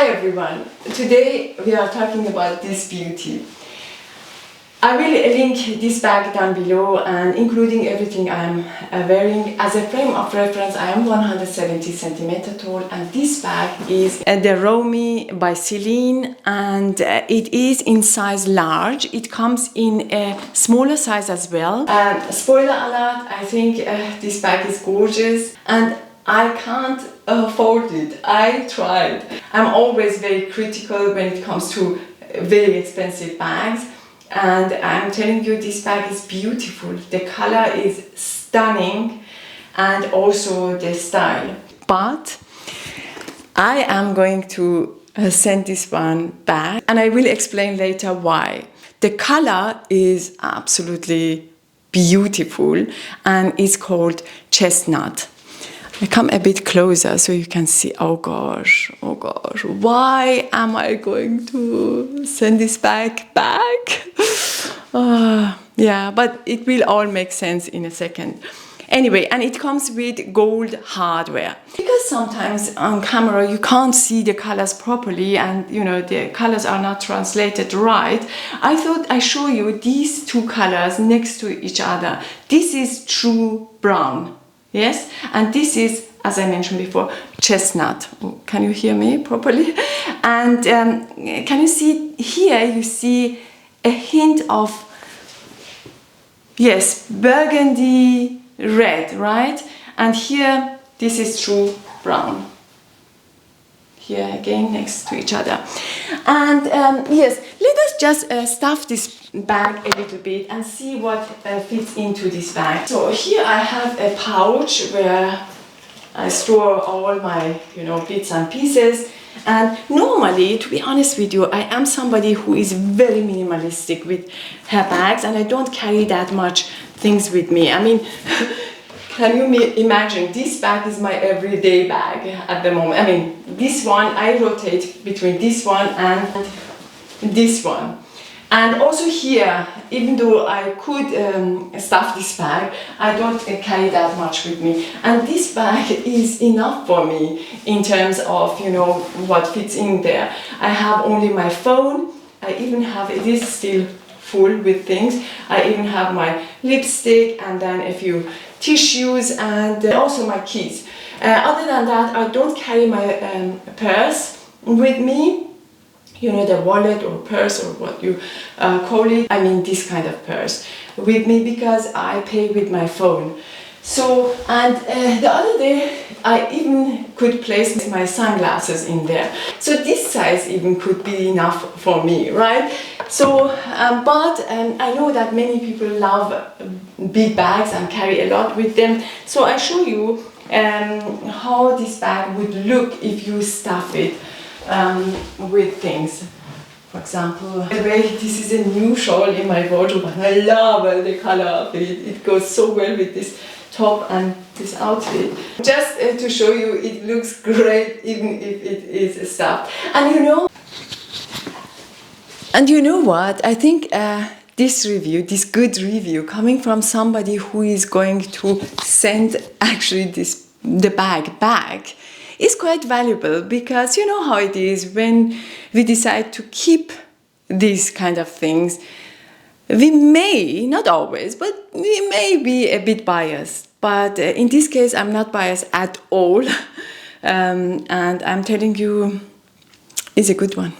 Hi everyone, today we are talking about this beauty. I will link this bag down below and including everything I am wearing. As a frame of reference, I am 170 centimeter tall and this bag is the Romy by Celine and it is in size large. It comes in a smaller size as well. Spoiler alert, I think this bag is gorgeous and I can't afford it. I tried. I'm always very critical when it comes to very expensive bags. And I'm telling you, this bag is beautiful. The color is stunning and also the style. But I am going to send this one back and I will explain later why. The color is absolutely beautiful and it's called chestnut. I come a bit closer so you can see. Oh gosh, why am I going to send this bag back? Yeah, but it will all make sense in a second. Anyway, and it comes with gold hardware. Because sometimes on camera you can't see the colors properly and you know the colors are not translated right. I thought I show you these two colors next to each other. This is true brown. Yes, and this is, as I mentioned before, chestnut. Can you hear me properly? And can you see here, you see a hint of, yes, burgundy red, right? And here, this is true brown. Here again, next to each other. And yes, let us just stuff this bag a little bit and see what fits into this bag. So here I have a pouch where I store all my, bits and pieces. And normally, to be honest with you, I am somebody who is very minimalistic with her bags and I don't carry that much things with me. I mean, can you imagine, this bag is my everyday bag at the moment. I mean, this one, I rotate between this one and this one. And also here, even though I could stuff this bag, I don't carry that much with me. And this bag is enough for me in terms of, what fits in there. I have only my phone. I even have, it is still full with things. I even have my lipstick and then a few tissues and also my keys. Other than that, I don't carry my purse with me. The wallet or purse or what you call it. I mean this kind of purse with me because I pay with my phone. So, and the other day I even could place my sunglasses in there. So this size even could be enough for me, right? So, but I know that many people love big bags and carry a lot with them. So I show you how this bag would look if you stuff it with things. For example, by the way, this is a new shawl in my wardrobe and I love the color of it. It goes so well with this top and this outfit. Just to show you, it looks great even if it is stuffed. And you know what? I think this good review, coming from somebody who is going to send actually the bag back, is quite valuable because you know how it is when we decide to keep these kind of things. We may, not always, but we may be a bit biased. But in this case, I'm not biased at all. And I'm telling you, it's a good one.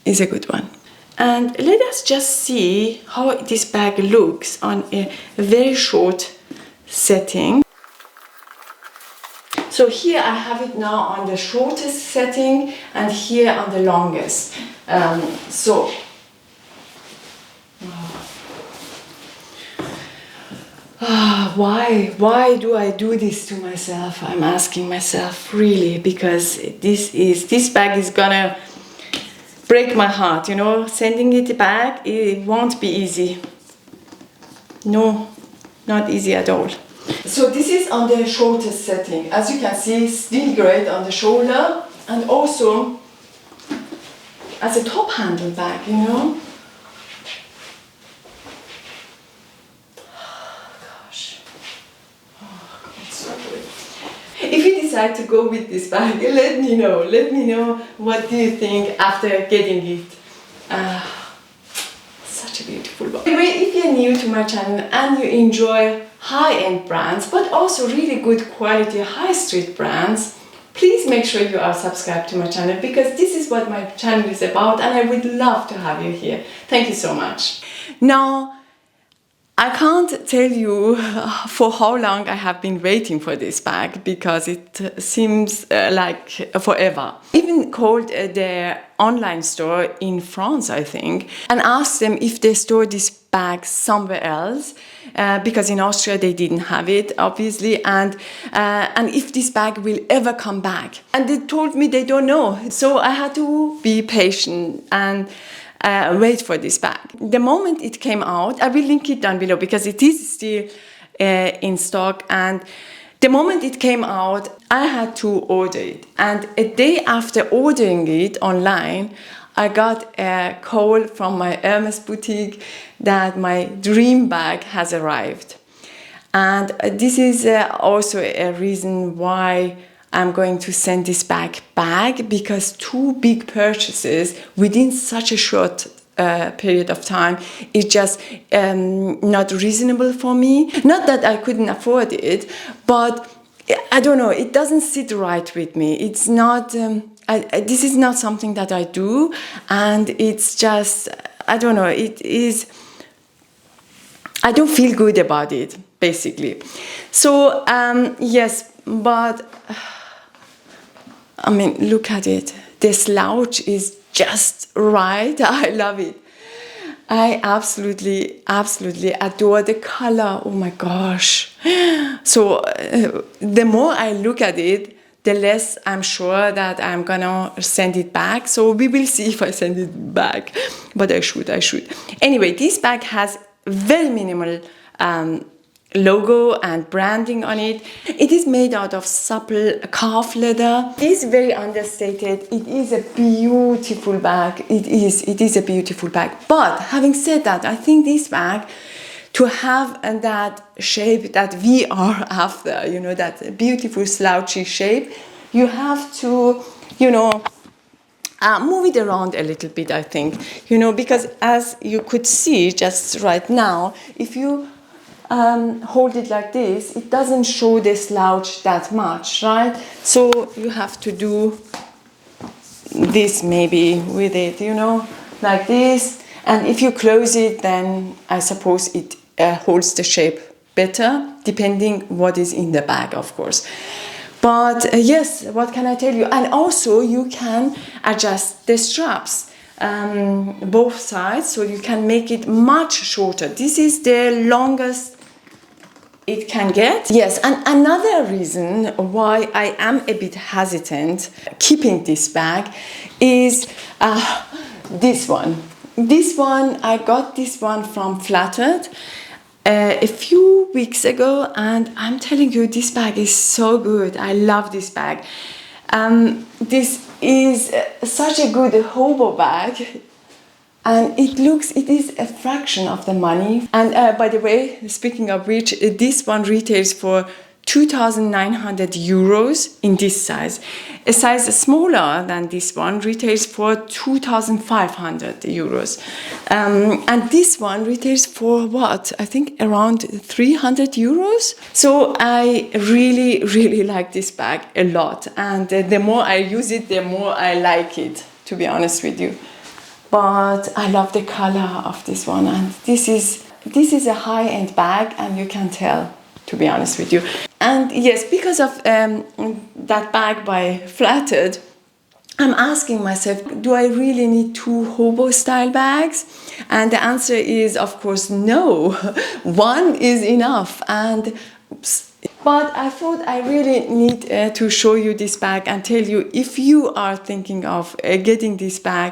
It's a good one. And let us just see how this bag looks on a very short setting. So here I have it now on the shortest setting and here on the longest. Why do I do this to myself? I'm asking myself really, because this bag is gonna break my heart, sending it back, it won't be easy. No, not easy at all. So this is on the shortest setting. As you can see, still great on the shoulder and also as a top handle bag, Oh gosh. Oh, God, so good. If you decide decide to go with this bag? Let me know. Let me know what do you think after getting it. Such a beautiful bag. Anyway, if you're new to my channel and you enjoy high-end brands, but also really good quality high street brands, please make sure you are subscribed to my channel, because this is what my channel is about and I would love to have you here. Thank you so much. Now, I can't tell you for how long I have been waiting for this bag, because it seems like forever. Even called their online store in France, I think, and asked them if they store this bag somewhere else, because in Austria they didn't have it, obviously, and if this bag will ever come back. And they told me they don't know. So I had to be patient and wait for this bag. The moment it came out, I will link it down below because it is still in stock, and the moment it came out, I had to order it. And a day after ordering it online, I got a call from my Hermes boutique that my dream bag has arrived. And this is also a reason why I'm going to send this bag back, because 2 big purchases within such a short period of time is just not reasonable for me. Not that I couldn't afford it, but I don't know, it doesn't sit right with me. It's not, this is not something that I do, and it's just, I don't know, it is, I don't feel good about it, basically. So, yes, but I mean, look at it. The slouch is just right. I love it. I absolutely adore the color. Oh my gosh. So the more I look at it, the less I'm sure that I'm gonna send it back. So we will see if I send it back. But I should. Anyway, this bag has very minimal logo and branding on it. It is made out of supple calf leather. It is very understated. It is a beautiful bag. It is a beautiful bag. But having said that, I think this bag, to have that shape that we are after, you know, that beautiful slouchy shape, you have to, you know, move it around a little bit, I think, you know, because as you could see just right now, if you hold it like this, it doesn't show the slouch that much, right? So you have to do this maybe with it, you know, like this. And if you close it, then I suppose it holds the shape better, depending what is in the bag, of course. But yes, what can I tell you? And also you can adjust the straps, both sides, so you can make it much shorter. This is the longest it can get. Yes, and another reason why I am a bit hesitant keeping this bag is this one. This one, I got this one from Flattered a few weeks ago, and I'm telling you, this bag is so good. I love this bag. This is such a good hobo bag. And it is a fraction of the money. And by the way, speaking of which, this one retails for 2,900 euros in this size. A size smaller than this one retails for 2,500 euros. And this one retails for what? I think around 300 euros. So I really like this bag a lot. And the more I use it, the more I like it, to be honest with you. But I love the color of this one, and this is a high-end bag, and you can tell, to be honest with you. And yes, because of that bag by Flattered, I'm asking myself, do I really need 2 hobo style bags? And the answer is, of course, no. One is enough. And oops. But I thought I really need to show you this bag and tell you, if you are thinking of getting this bag,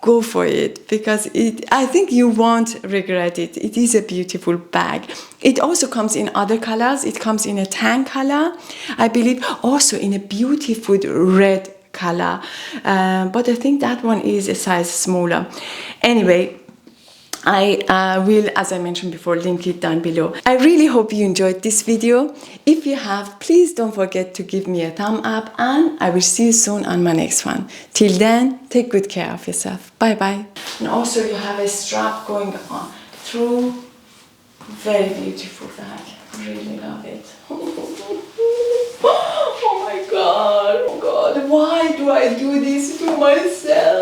go for it, because I think you won't regret it. It is a beautiful bag. It also comes in other colors. It comes in a tan color, I believe, also in a beautiful red color. But I think that one is a size smaller. Anyway, I will, as I mentioned before, link it down below. I really hope you enjoyed this video. If you have, please don't forget to give me a thumb up, and I will see you soon on my next one. Till then, take good care of yourself. Bye bye. And also you have a strap going on through. Very beautiful bag. Really love it. Oh my god. Oh god. Why do I do this to myself?